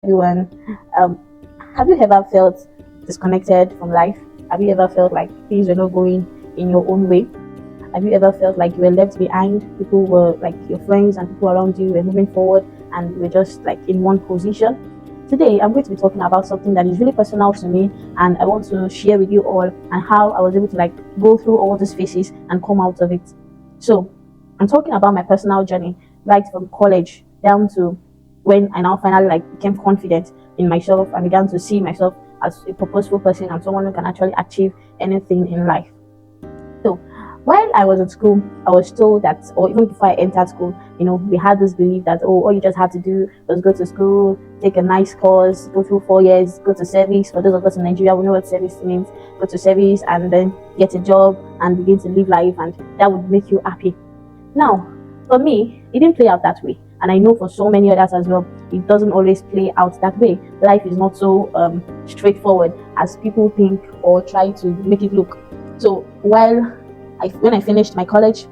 Everyone, um, have you ever felt disconnected from life? Have you ever felt like things were not going in your own way? Have you ever felt like you were left behind? People were like your friends and people around you were moving forward and you were just like in one position? Today, I'm going to be talking about something that is really personal to me, and I want to share with you all and how I was able to like go through all these phases and come out of it. So, I'm talking about my personal journey, right from college down to when I now finally like became confident in myself and began to see myself as a purposeful person and someone who can actually achieve anything in life. So while I was at school, I was told that, or even before I entered school, we had this belief that, oh, all you just had to do was go to school, take a nice course, go through 4 years, go to service. For those of us in Nigeria, we know what service means. Go to service and then get a job and begin to live life, and that would make you happy. Now, for me, it didn't play out that way. And I know for so many others as well, it doesn't always play out that way. Life is not so straightforward as people think or try to make it look. So when I finished my college,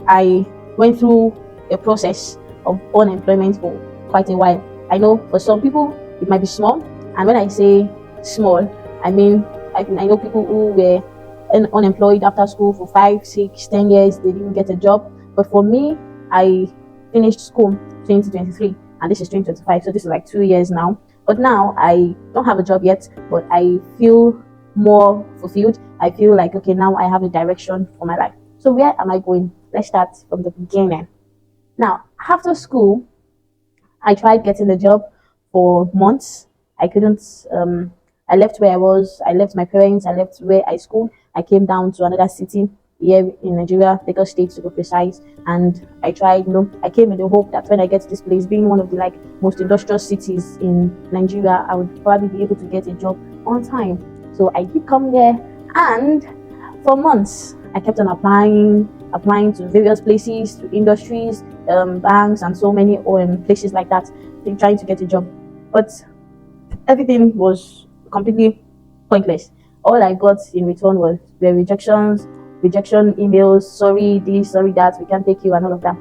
I went through a process of unemployment for quite a while. I know for some people it might be small, and when I say small, I mean I know people who were unemployed after school for 5, 6, 10 years. They didn't get a job. But for me, I finished school 2023, and this is 2025, so this is like 2 years now. But now I don't have a job yet, but I feel more fulfilled. I feel like, okay, now I have a direction for my life. So where am I going? Let's start from the beginning. Now, after school, I tried getting a job for months. I couldn't. I left where I was. I left my parents. I left where I schooled. I came down to another city here in Nigeria, Lagos State to be precise. And I tried. I came with the hope that when I get to this place, being one of the like most industrial cities in Nigeria, I would probably be able to get a job on time. So I did come there, and for months I kept on applying to various places, to industries, banks, and so many places like that, trying to get a job. But everything was completely pointless. All I got in return were rejection emails, sorry this, sorry that, we can't take you, and all of that.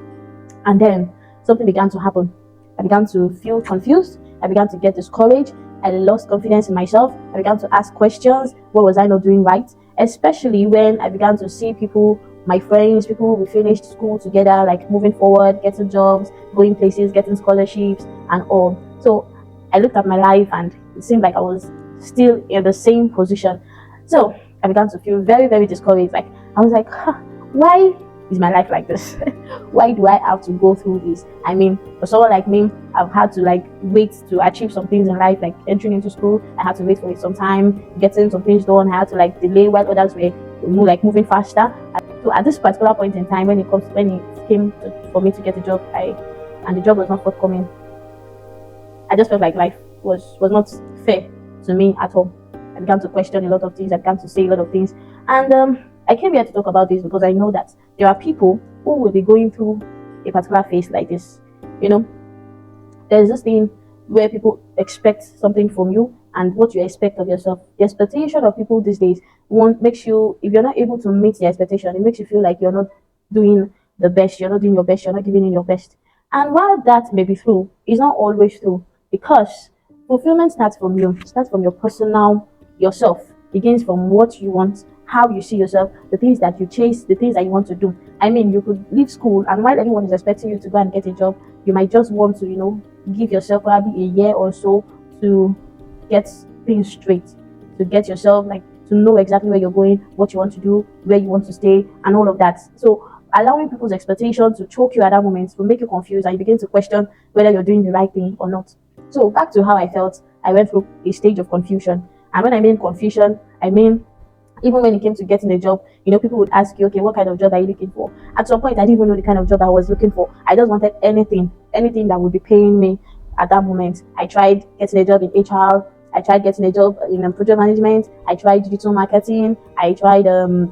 And then something began to happen. I began to feel confused. I began to get discouraged. I lost confidence in myself. I began to ask questions. What was I not doing right? Especially when I began to see people, my friends, people who finished school together, like moving forward, getting jobs, going places, getting scholarships, and all. So I looked at my life and it seemed like I was still in the same position. So I began to feel very, very discouraged. Like I was like, why is my life like this? Why do I have to go through this? I mean, for someone like me, I've had to like wait to achieve some things in life, like entering into school. I had to wait for it some time, getting some things done. I had to like delay while others were moving faster. So at this particular point in time, when it came for me to get a job, and the job was not forthcoming, I just felt like life was not fair to me at all. I began to question a lot of things. I began to say a lot of things, and I came here to talk about this because I know that there are people who will be going through a particular phase like this. You know, there's this thing where people expect something from you and what you expect of yourself. The expectation of people these days makes you, if you're not able to meet the expectation, it makes you feel like you're not doing the best, you're not doing your best, you're not giving in your best. And while that may be true, it's not always true, because fulfillment starts from your personal yourself, begins from what you want, how you see yourself, the things that you chase, the things that you want to do. I mean, you could leave school, and while everyone is expecting you to go and get a job, you might just want to, give yourself probably a year or so to get things straight, to get yourself like to know exactly where you're going, what you want to do, where you want to stay, and all of that. So allowing people's expectations to choke you at that moment will make you confused, and you begin to question whether you're doing the right thing or not. So back to how I felt. I went through a stage of confusion, and when I mean confusion, I mean even when it came to getting a job, people would ask you, okay, what kind of job are you looking for? At some point, I didn't even know the kind of job I was looking for. I just wanted anything that would be paying me at that moment. I tried getting a job in HR. I tried getting a job in project management. I tried digital marketing. I tried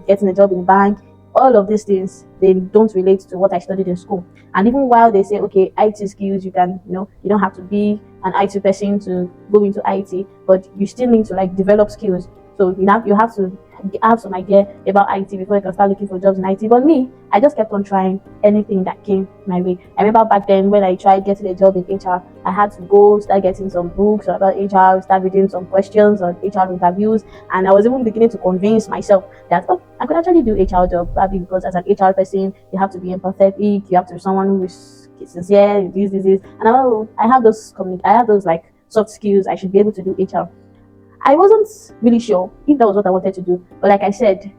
getting a job in a bank. All of these things, they don't relate to what I studied in school. And even while they say, okay, IT skills, you can, you don't have to be an IT person to go into IT, but you still need to like develop skills. So you have to have some idea about IT before you can start looking for jobs in IT. But me, I just kept on trying anything that came my way. I remember back then when I tried getting a job in HR, I had to go start getting some books about HR, start reading some questions on HR interviews, and I was even beginning to convince myself that I could actually do HR job, probably because as an HR person, you have to be empathetic, you have to be someone who is sincere, this, and I have I have those like soft skills. I should be able to do HR. I wasn't really sure if that was what I wanted to do, but like I said,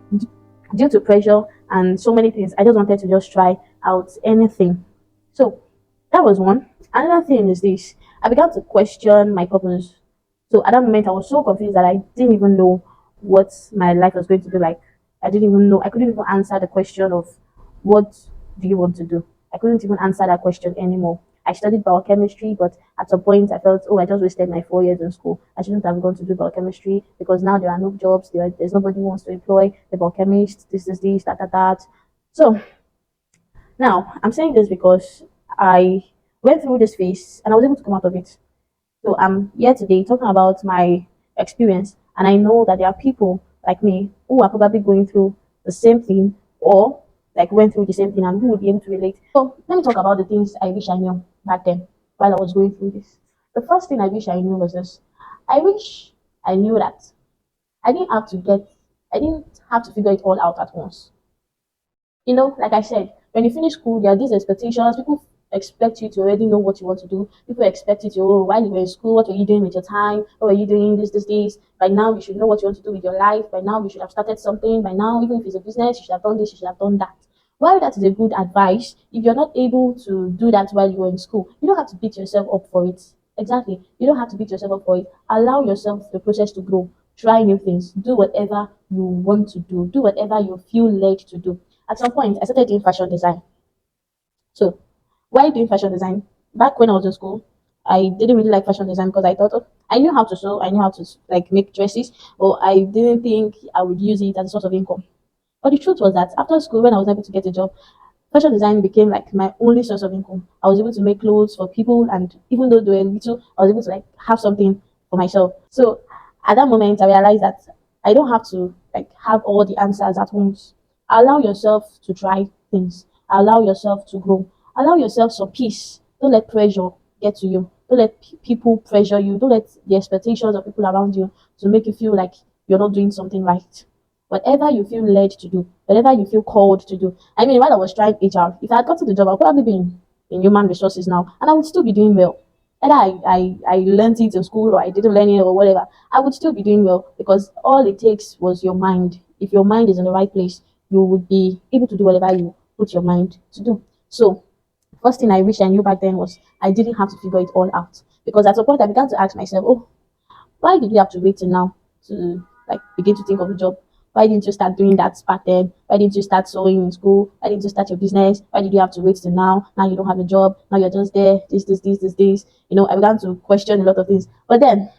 due to pressure and so many things, I just wanted to just try out anything. So that was one. Another thing is this: I began to question my purpose. So at that moment, I was so confused that I didn't even know what my life was going to be like. I didn't even know. I couldn't even answer the question of what do you want to do. I couldn't even answer that question anymore. I studied biochemistry, but at some point I felt, oh, I just wasted my 4 years in school. I shouldn't have gone to do biochemistry because now there are no jobs. There's nobody who wants to employ the biochemist. This, that. So now I'm saying this because I went through this phase and I was able to come out of it. So I'm here today talking about my experience, and I know that there are people like me who are probably going through the same thing or like went through the same thing and who would be able to relate. So let me talk about the things I wish I knew back then while I was going through this. The first thing I wish I knew was this. I wish I knew that I didn't have to get I didn't have to figure it all out at once. Like I said, when you finish school, there are these expectations. People expect you to already know what you want to do. People expect you to, oh, while you were in school, what were you doing with your time? What were you doing this? By now, you should know what you want to do with your life. By now, you should have started something. By now, even if it's a business, you should have done this, you should have done that. While that is a good advice, if you're not able to do that while you were in school, you don't have to beat yourself up for it. Exactly. You don't have to beat yourself up for it. Allow yourself the process to grow. Try new things. Do whatever you want to do. Do whatever you feel led to do. At some point, I started doing fashion design. So, while doing fashion design, back when I was in school, I didn't really like fashion design because I thought, oh, I knew how to sew, I knew how to like make dresses, but I didn't think I would use it as a source of income. But the truth was that after school, when I was able to get a job, fashion design became like my only source of income. I was able to make clothes for people, and even though they were little, I was able to like have something for myself. So at that moment, I realized that I don't have to like have all the answers at once. Allow yourself to try things. Allow yourself to grow. Allow yourself some peace. Don't let pressure get to you. Don't let people pressure you. Don't let the expectations of people around you to make you feel like you're not doing something right. Whatever you feel led to do, whatever you feel called to do. I mean, while I was trying HR, if I had gotten the job, I'd probably be in human resources now, and I would still be doing well. Either I learned it in school or I didn't learn it or whatever, I would still be doing well because all it takes was your mind. If your mind is in the right place, you would be able to do whatever you put your mind to do. So, first thing I wish I knew back then was I didn't have to figure it all out. Because at some point I began to ask myself, oh, why did you have to wait till now to like begin to think of a job? Why didn't you start doing that back then? Why didn't you start sewing in school? Why didn't you start your business? Why did you have to wait till now? Now you don't have a job. Now you're just there. This. I began to question a lot of things. But then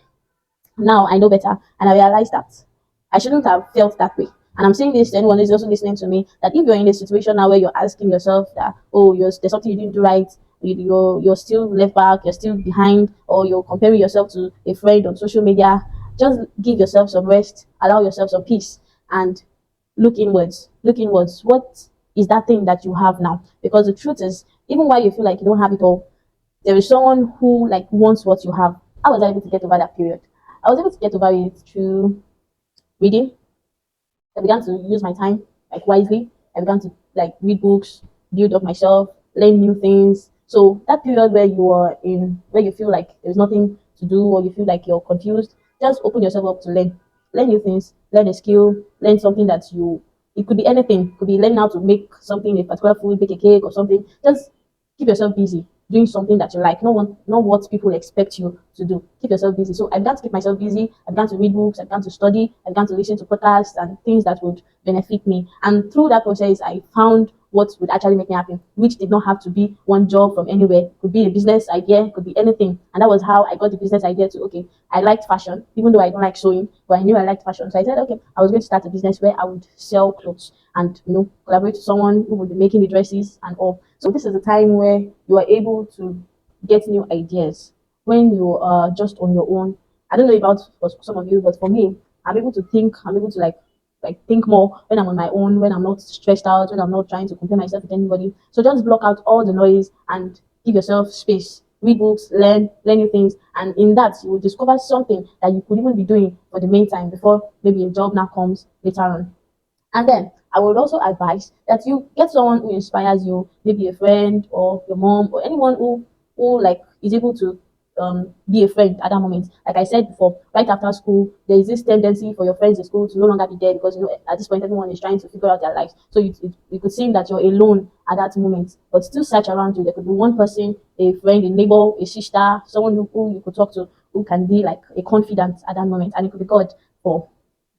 now I know better, and I realize that I shouldn't have felt that way. And I'm saying this to anyone who's also listening to me that if you're in a situation now where you're asking yourself that, oh, there's something you didn't do right, you're still left back, you're still behind, or you're comparing yourself to a friend on social media, just give yourself some rest, allow yourself some peace, and look inwards. Look inwards. What is that thing that you have now? Because the truth is, even while you feel like you don't have it all, there is someone who like wants what you have. I was able to get over that period. I was able to get over it through reading. I began to use my time like wisely. I began to like read books, build up myself, learn new things. So that period where you feel like there's nothing to do or you feel like you're confused, just open yourself up to learn new things, learn a skill, learn something that you. It could be anything. It could be learning how to make something, a particular food, bake a cake or something. Just keep yourself busy doing something that you like, not what people expect you to do. Keep yourself busy. So I began to keep myself busy. I began to read books. I began to study. I began to listen to podcasts and things that would benefit me. And through that process, I found what would actually make me happy, which did not have to be one job from anywhere. Could be a business idea, could be anything. And that was how I got the business idea to, okay, I liked fashion, even though I don't like sewing, but I knew I liked fashion. So I said, okay, I was going to start a business where I would sell clothes and, collaborate with someone who would be making the dresses and all. So this is the time where you are able to get new ideas when you are just on your own. I don't know about for some of you, but for me, I'm able to think, I'm able to like like think more when I'm on my own, when I'm not stressed out, when I'm not trying to compare myself with anybody. So just block out all the noise and give yourself space. Read books, learn new things, and in that you will discover something that you could even be doing for the meantime before maybe a job now comes later on. And then I would also advise that you get someone who inspires you, maybe a friend or your mom or anyone who like is able to be a friend at that moment. Like I said before, right after school, there is this tendency for your friends in school to no longer be there because at this point everyone is trying to figure out their lives. So you could seem that you're alone at that moment, but still search around you. There could be one person, a friend, a neighbor, a sister, someone who you could talk to, who can be like a confidant at that moment, and it could be God for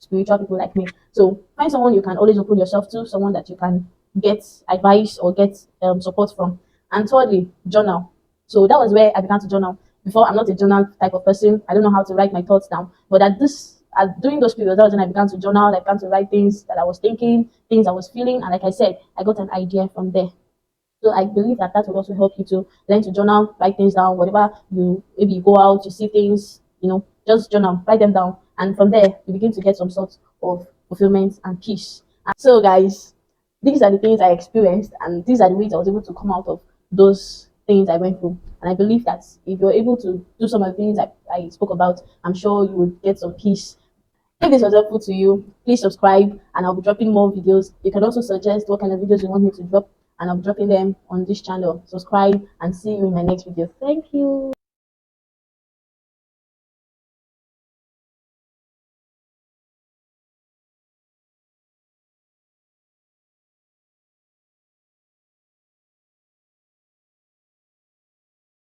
spiritual people like me. So find someone you can always open yourself to, someone that you can get advice or get support from. And thirdly, journal. So that was where I began to journal. Before, I'm not a journal type of person. I don't know how to write my thoughts down. But during those periods, that was when I began to journal. I began to write things that I was thinking, things I was feeling, and like I said, I got an idea from there. So I believe that that will also help you to learn to journal, write things down, whatever you maybe you go out, you see things, just journal, write them down, and from there you begin to get some sort of fulfillment and peace. And so, guys, these are the things I experienced, and these are the ways I was able to come out of those things I went through. And I believe that if you're able to do some of the things I spoke about, I'm sure you would get some peace. If this was helpful to you, please subscribe and I'll be dropping more videos. You can also suggest what kind of videos you want me to drop and I'll be dropping them on this channel. Subscribe and see you in my next video. Thank you.